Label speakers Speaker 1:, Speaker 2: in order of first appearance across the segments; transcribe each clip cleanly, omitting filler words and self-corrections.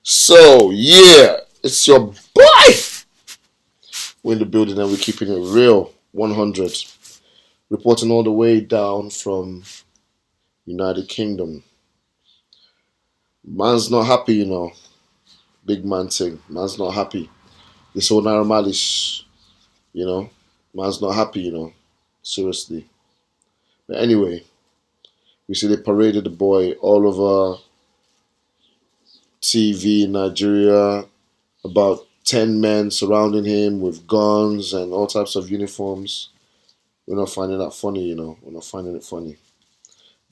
Speaker 1: So, yeah, it's your boy. We're in the building and we're keeping it real. 100. Reporting all the way down from United Kingdom. Man's not happy, Big man thing. Man's not happy. This whole Naramalish, you know. Man's not happy, Seriously. But anyway, we see they paraded the boy all over TV in Nigeria. About 10 men surrounding him with guns and all types of uniforms. We're not finding that funny, We're not finding it funny.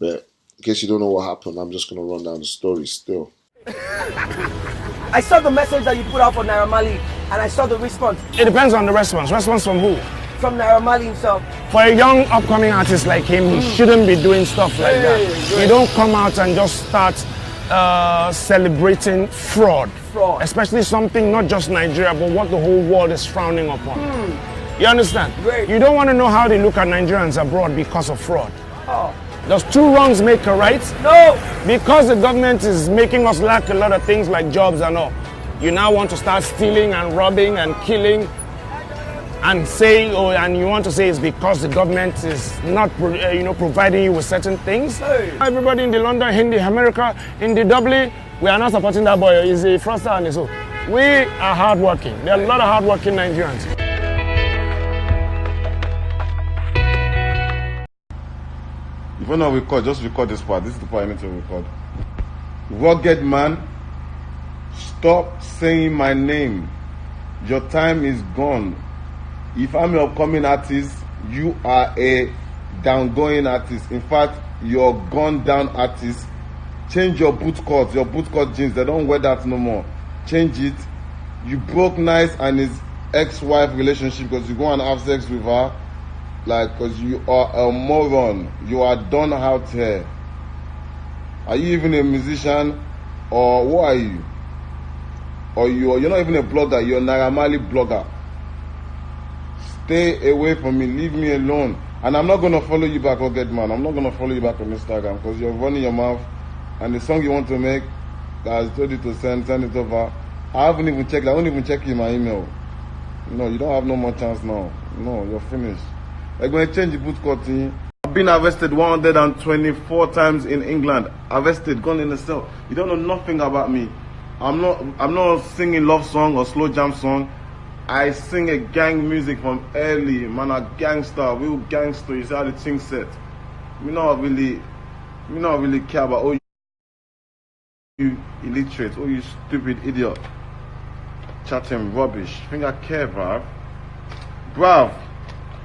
Speaker 1: But in case you don't know what happened, I'm just going to run down the story still.
Speaker 2: I saw the message that you put out for Naira Marley, and I saw the response.
Speaker 3: It depends on the response. Response from who?
Speaker 2: From Naira Marley himself.
Speaker 3: For a young upcoming artist like him, he shouldn't be doing stuff like that. You don't come out and just start celebrating fraud. Especially something not just Nigeria, but what the whole world is frowning upon. You understand?
Speaker 2: Great.
Speaker 3: You don't want to know how they look at Nigerians abroad because of fraud.
Speaker 2: Oh.
Speaker 3: Does two wrongs make a right?
Speaker 2: No!
Speaker 3: Because the government is making us lack a lot of things like jobs and all. You now want to start stealing and robbing and killing and say, and you want to say it's because the government is not, providing you with certain things.
Speaker 2: Hey.
Speaker 3: Everybody in the London, in the America, in the Dublin, we are not supporting that boy. He's a fraudster and so. We are hardworking. There are a lot of hardworking Nigerians.
Speaker 4: If you not record, just record this part. This is the part I need to record. Rugged man, stop saying my name. Your time is gone. If I'm an upcoming artist, you are a downgoing artist. In fact, you're gone down artist. Change your boot cut jeans. They don't wear that no more. Change it. You broke Nice and his ex-wife relationship because you go and have sex with her. Because you are a moron. You are done out here. Are you even a musician? Or what are you? Or you're not even a blogger. You're a Naira Marley blogger. Stay away from me. Leave me alone. And I'm not going to follow you back, Rugged Man. I'm not going to follow you back on Instagram because you're running your mouth. And the song you want to make, that I told you to send it over. I haven't even checked. I won't even check you my email. You don't have no more chance now. No, you're finished. I'm going to change the boot cut thing. I've been arrested 124 times in England. Arrested, gone in the cell. You don't know nothing about me. I'm not singing love song or slow jam song. I sing a gang music from early, man, a gangster, real gangster. You see how the thing set. Me not really care about all you illiterate, all you stupid idiot. Chatting rubbish. Think I care, bruv? Bruv,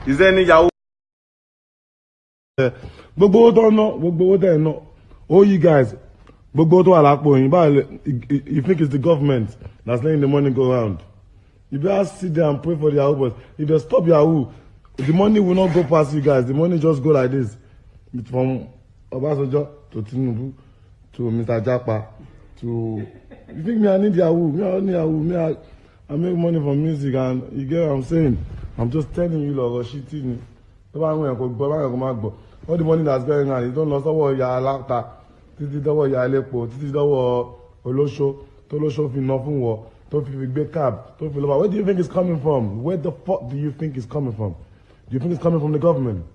Speaker 4: is there any Yahoo?
Speaker 5: All you guys, you think it's the government that's letting the money go around. You better sit there and pray for the Yahoo boys. If they stop Yahoo, the money will not go past you guys. The money just go like this. From Obasanjo to Tinubu to Mr. Japa to... You think me I need Yahoo? Me I don't need Yahoo. I make money from music and you get what I'm saying? I'm just telling you, like, shitting. All the money that's going on, you don't know what you are like that. This is what you are like for. This is what Olosho, Tolosho fi nothing war. Don't feel big cab. Don't feel about. Where do you think it's coming from? Where the fuck do you think it's coming from? Do you think it's coming from the government?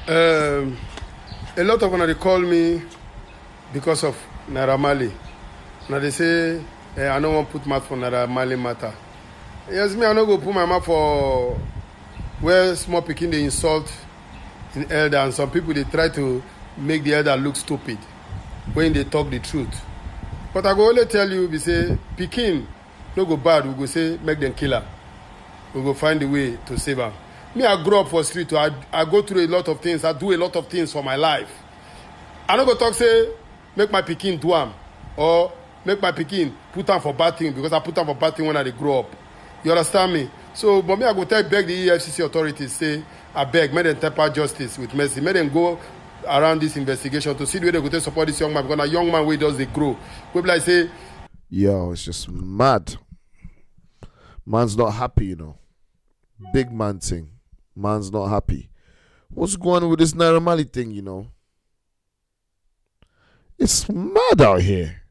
Speaker 6: A lot of when they call me because of Naira Marley. Now they say I don't want to put mouth for Naira Marley matter. Yes, me I no go put my mouth for where small pikin they insult in elder and some people they try to make the elder look stupid when they talk the truth. But I go only tell you, we say, Pikin, no go bad, we go say, make them kill her. We go find a way to save her. Me, I grew up for street, so I go through a lot of things, I do a lot of things for my life. I don't go talk, say, make my Pikin do am, or make my Pikin put am for bad thing, because I put am for bad thing when I grow up. You understand me? So, but me, I go beg the EFCC authorities, say, I beg, make them temper justice with mercy, make them go around this investigation to see the way they go to support this young man because a young man way does they grow. We like say,
Speaker 1: yo, it's just mad. Man's not happy, Big man thing. Man's not happy. What's going on with this Naira Marley thing, It's mad out here.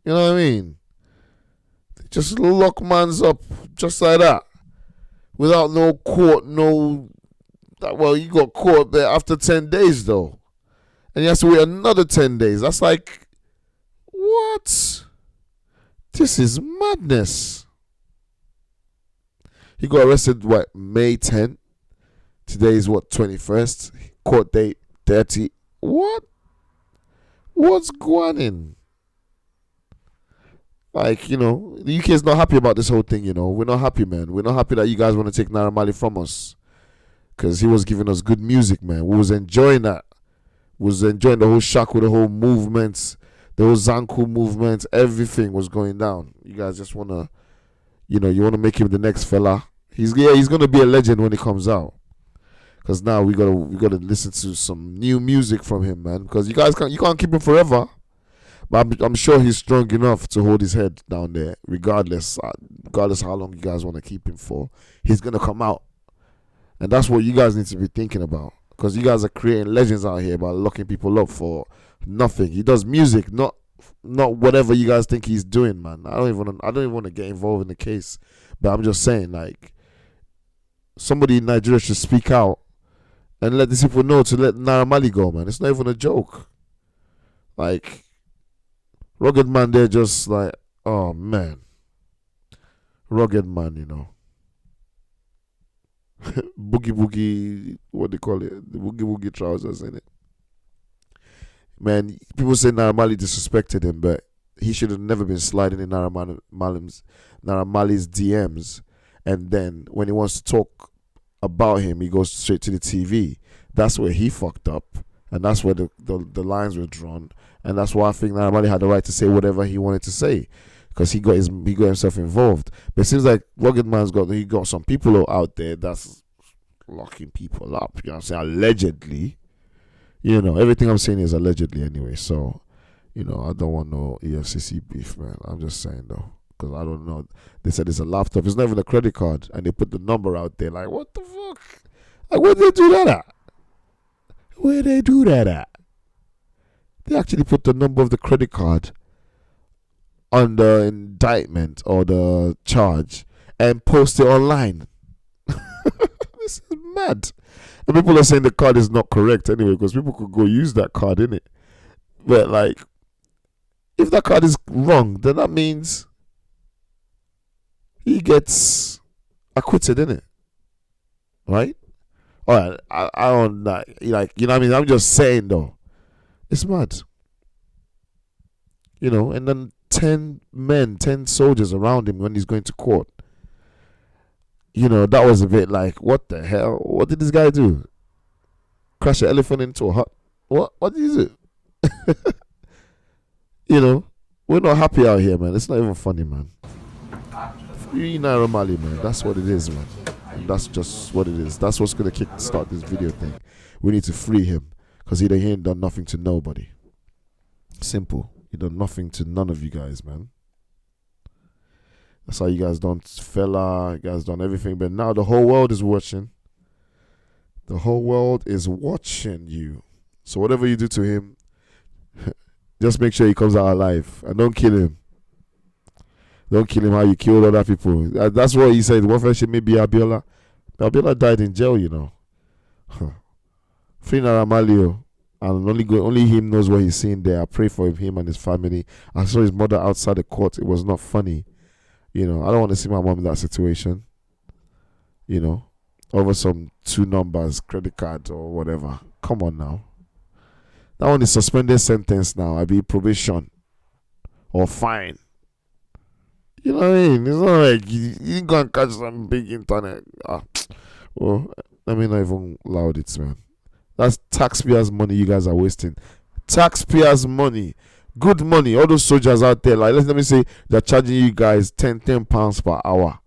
Speaker 1: You know what I mean? They just lock mans up just like that. Without no court, no... Well, you got caught there after 10 days, though. And you have to wait another 10 days. That's like... What? This is madness. He got arrested, May 10th? Today is 21st? Court date 30. What? What's going on? Like, the UK is not happy about this whole thing, We're not happy, man. We're not happy that you guys want to take Naira Marley from us. Because he was giving us good music, man. We was enjoying that. We was enjoying the whole Shaku, the whole movements, the whole Zanku movement. Everything was going down. You guys just want to, you want to make him the next fella. He's going to be a legend when he comes out. Because now we gotta listen to some new music from him, man. Because you can't keep him forever. But I'm sure he's strong enough to hold his head down there, regardless how long you guys want to keep him for. He's gonna come out, and that's what you guys need to be thinking about. Because you guys are creating legends out here by locking people up for nothing. He does music, not whatever you guys think he's doing, man. I don't even want to get involved in the case, but I'm just saying, like, somebody in Nigeria should speak out and let these people know to let Naira Marley go, man. It's not even a joke. Like, Rugged Man, they're just like, oh, man. Rugged Man, boogie, what they call it? The boogie trousers, innit? Man, people say Naira Marley disrespected him, but he should have never been sliding in Naira Marley's DMs. And then when he wants to talk about him, he goes straight to the TV. That's where he fucked up, and that's where the lines were drawn, and that's why I think Naira Marley had the right to say whatever he wanted to say, because he got himself involved. But it seems like Rugged Man's got some people out there that's locking people up. You know what I'm saying? Allegedly, everything I'm saying is allegedly anyway. So, I don't want no EFCC beef, man. I'm just saying though. Because I don't know. They said it's a laptop. It's not even a credit card. And they put the number out there. Like, what the fuck? Like, where did they do that at? Where they do that at? They actually put the number of the credit card on the indictment or the charge and post it online. This is mad. And people are saying the card is not correct anyway, because people could go use that card, innit? But, like, if that card is wrong, then that means he gets acquitted, innit? Right? Alright, I don't like, what I mean? I'm just saying though. It's mad. And then 10 soldiers around him when he's going to court. That was a bit like, what the hell? What did this guy do? Crash an elephant into a hut? What is it? We're not happy out here, man. It's not even funny, man. Free Naira Marley, man. That's what it is, man. That's just what it is. That's what's going to kickstart this video thing. We need to free him, because he ain't done nothing to nobody. Simple. He done nothing to none of you guys, man. That's how you guys done fella. You guys done everything. But now the whole world is watching. The whole world is watching you. So whatever you do to him, just make sure he comes out alive. And don't kill him. Don't kill him how you killed other people. That's what he said. What first should maybe Abiola? Abiola died in jail, Free Naira Marley, and only him knows what he's seeing there. I pray for him and his family. I saw his mother outside the court. It was not funny. I don't want to see my mom in that situation. Over some 2 numbers, credit card or whatever. Come on now. That one is suspended sentence now. I be probation or fine. You know what I mean? It's not like you go and catch some big internet. Well, let me not even loud it, man. That's taxpayers' money you guys are wasting. Taxpayers' money. Good money. All those soldiers out there, like, let me say, they're charging you guys 10 pounds per hour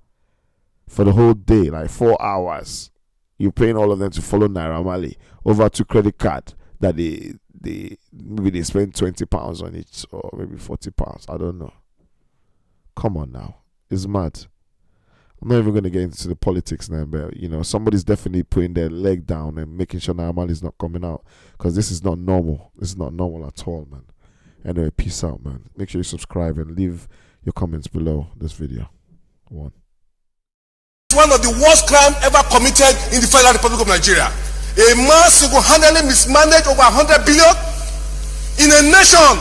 Speaker 1: for the whole day, like 4 hours. You're paying all of them to follow Naira Marley over to credit card that maybe they spend 20 pounds on it, or maybe 40 pounds. I don't know. Come on now. It's mad. I'm not even going to get into the politics now, but, somebody's definitely putting their leg down and making sure Naira Marley is not coming out, because this is not normal. This is not normal at all, man. Anyway, peace out, man. Make sure you subscribe and leave your comments below this video. One
Speaker 7: of the worst crimes ever committed in the Federal Republic of Nigeria. A man single-handedly mismanaged over 100 billion in a nation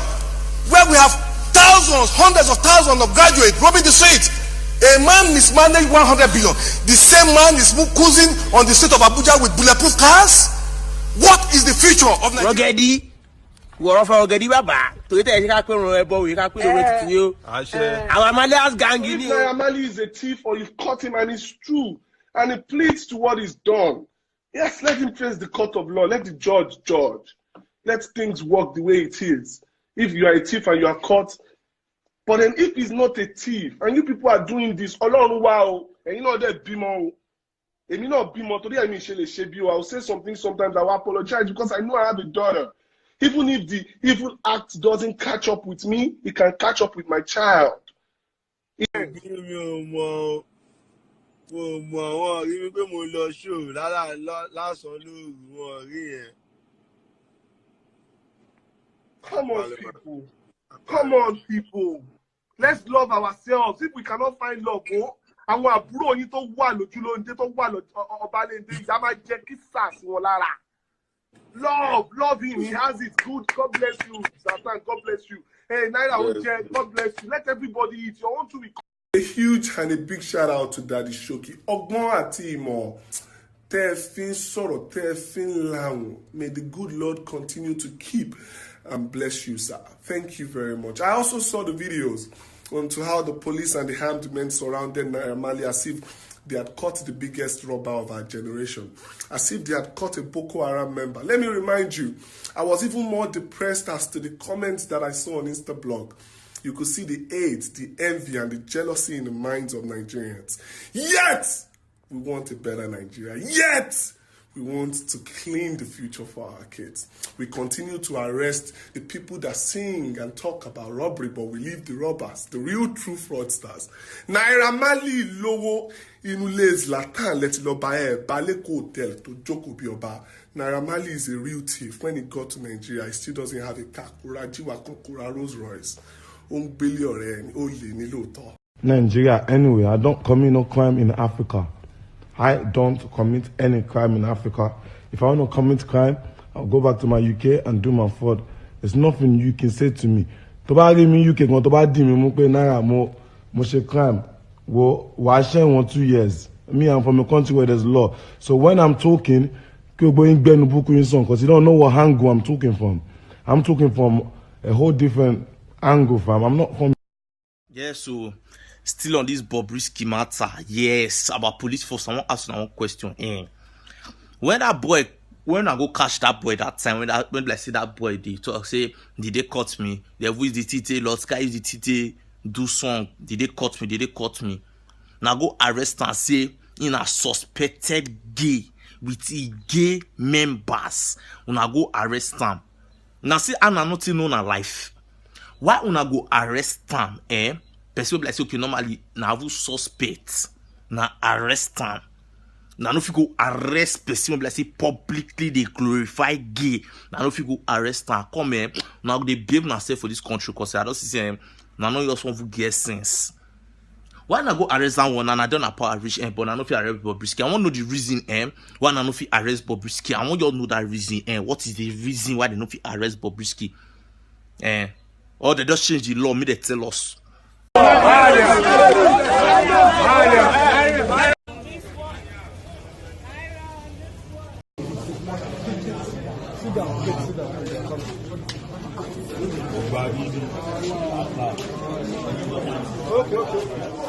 Speaker 7: where we have thousands, hundreds of thousands of graduates roaming the streets. A man mismanaged 100 billion. The same man is cruising on the street of Abuja with bulletproof cars. What is the future of Nigeria?
Speaker 2: Our Malias gang.
Speaker 8: If Naira Marley is a thief or you've caught him and it's true and he pleads to what he's done, yes, let him face the court of law. Let the judge judge. Let things work the way it is. If you are a thief and you are caught, but then if he's not a thief and you people are doing this, Ọlọ́run wá o, and you know that bímọ o. Èmi náà bímọ torí èmi ṣe lè ṣe bí o. I will say something sometimes I will apologize because I know I have a daughter. Even if the evil act doesn't catch up with me, it can catch up with my child. Come on, people. Come on, people. Let's love ourselves. If we cannot find love, àwọn àbúrò yín tó wà lójú lóńdé tó wà ọbalẹ̀ndé ìyá máa jẹ́ kí sars wọn lára. Love him. He has it. Good. God bless you, Satan. God bless you. Hey, Naira Oje, God bless you. Let everybody eat. Your own to be. A huge and a big shout out to Daddy Shoki. Ọgbọ́n àti ìmọ̀. Tẹ́ẹ̀fín sọ̀rọ̀, tẹ́ẹ̀fín láwọn. May the good Lord continue to keep and bless you, sir. Thank you very much. I also saw the videos onto how the police and the armed men surrounded Naira Marley as if they had caught the biggest robber of our generation, as if they had caught a Boko Haram member. Let me remind you, I was even more depressed as to the comments that I saw on Instablog. You could see the hate, the envy, and the jealousy in the minds of Nigerians. Yet, we want a better Nigeria. Yet, we want to clean the future for our kids. We continue to arrest the people that sing and talk about robbery, but we leave the robbers, the real true fraudsters. Naira Marley lowo inule Zlatan leti lo ba Baleko hotel to joko bi oba. Naira Marley is a real thief. When he got to Nigeria, he still doesn't have a car. Jiwa Kokura Rolls Royce.
Speaker 5: Nigeria, anyway, I don't commit no crime in Africa. I don't commit any crime in Africa. If I want to commit crime, I'll go back to my UK and do my fraud. There's nothing you can say to me. To ba give me UK, to ba di me mo pe naira mo she crime. Wa share 2 years. Me, I'm from a country where there's law. So when I'm talking, because you don't know what angle I'm talking from. I'm talking from a whole different angle, fam. I'm not from.
Speaker 9: Yeah, so still on this Bobrisky matter. Yes, about police force. I want to ask you one question. When I go catch that boy that time, when I see that boy, they talk say, did they cut me? They use the TT, Lord Sky use the TT, do song. Did they cut me? Did they cut me? Now go arrest and say in a suspected gay with the gay members. Una go arrest them. Now say I'm not known a life. Why una go arrest them? Person like say okay normally na have suspects na arrest them. Now no fit go arrest person like say publicly they glorify gay. Now no fit go arrest them. Come now they behave themselves for this country because I don't see now no just want to get sense. Why not go arrest that one and I don't have power reach but I know if you arrest Bobrisky. I want to know the reason why I know if you arrest Bobrisky. I want you to know that reason what is the reason why they know if you arrest Bobrisky. Or they just change the law, me they tell us.
Speaker 8: Okay.